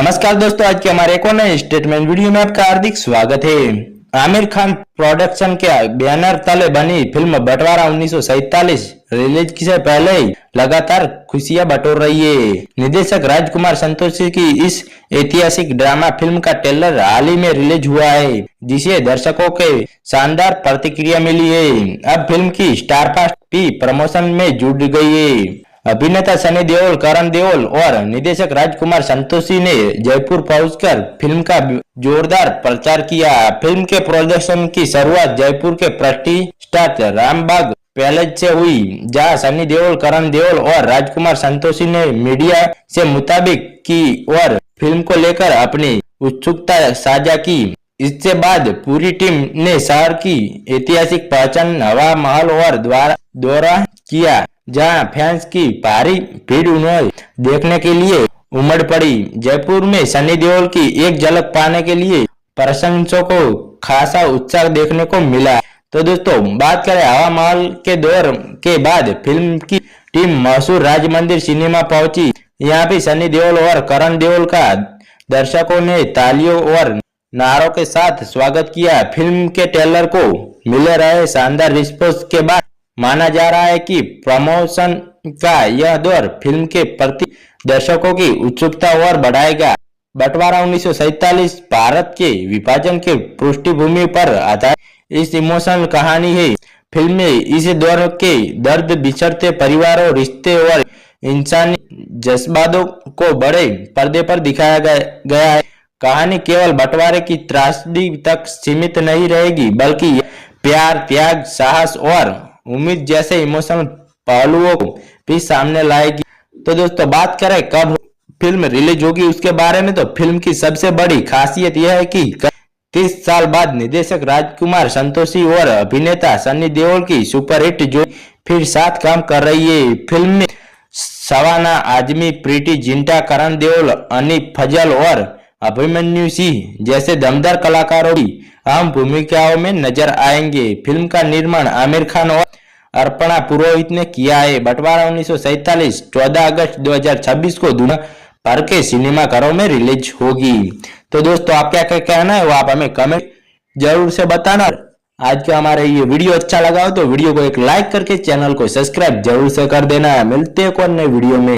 नमस्कार दोस्तों, आज के हमारे एक और नए स्टेटमेंट वीडियो में आपका हार्दिक स्वागत है। आमिर खान प्रोडक्शन के बैनर तले बनी फिल्म बंटवारा 1947 रिलीज से पहले ही लगातार खुशियां बटोर रही है। निर्देशक राजकुमार संतोषी की इस ऐतिहासिक ड्रामा फिल्म का ट्रेलर हाल ही में रिलीज हुआ है, जिसे दर्शकों के शानदार प्रतिक्रिया मिली है। अब फिल्म की स्टारकास्ट भी प्रमोशन में जुट गई है। अभिनेता सनी देओल, करण देओल और निर्देशक राजकुमार संतोषी ने जयपुर पहुंचकर फिल्म का जोरदार प्रचार किया। फिल्म के प्रोडक्शन की शुरुआत जयपुर के प्रतिष्ठित रामबाग पैलेस से हुई, जहां सनी देओल, करण देओल और राजकुमार संतोषी ने मीडिया से मुताबिक की और फिल्म को लेकर अपनी उत्सुकता साझा की। इसके बाद पूरी टीम ने शहर की ऐतिहासिक पहचान हवा महल और दौरा किया, जहां फैंस की भारी भीड़ उन्हें देखने के लिए उमड़ पड़ी। जयपुर में सनी देओल की एक झलक पाने के लिए प्रशंसकों को खासा उत्साह देखने को मिला। तो दोस्तों, बात करें हवा महल के दौर के बाद फिल्म की टीम मशहूर राज मंदिर सिनेमा पहुंची। यहाँ भी सनी देओल और करण देओल का दर्शकों ने तालियों और नारों के साथ स्वागत किया। फिल्म के ट्रेलर को मिले रहे शानदार रिस्पॉन्स के बाद माना जा रहा है कि प्रमोशन का यह दौर फिल्म के प्रति दर्शकों की उत्सुकता और बढ़ाएगा। बंटवारा 1947 भारत के विभाजन के पृष्ठभूमि पर आधारित इस इमोशनल कहानी है। फिल्म में इस दौर के दर्द, बिछड़ते परिवारों, रिश्ते और इंसानी जज्बातों को बड़े पर्दे पर दिखाया गया है। कहानी केवल बंटवारे की त्रासदी तक सीमित नहीं रहेगी, बल्कि प्यार, त्याग, साहस और उम्मीद जैसे इमोशनल पहलुओं को भी सामने लाएगी। तो दोस्तों, बात करें कब फिल्म रिलीज होगी उसके बारे में, तो फिल्म की सबसे बड़ी खासियत यह है कि 30 साल बाद निर्देशक राजकुमार संतोषी और अभिनेता सनी देओल की सुपरहिट जोड़ी फिर साथ काम कर रही है। फिल्म में शबाना आजमी, प्रीति जिंटा, करण देओल, अनीफ फजल और अभिमन्यु सिंह जैसे दमदार कलाकारों की अहम भूमिकाओं में नजर आएंगे। फिल्म का निर्माण आमिर खान और अर्पणा पुरोहित ने किया है। बंटवारा 1947 14 अगस्त 2026 को दुनिया भर के सिनेमाघरों में रिलीज होगी। तो दोस्तों, आप क्या कहना है वो आप हमें कमेंट जरूर से बताना। आज का हमारा ये वीडियो अच्छा लगा हो तो वीडियो को एक लाइक करके चैनल को सब्सक्राइब जरूर से कर देना। मिलते हैं एक और नए वीडियो में।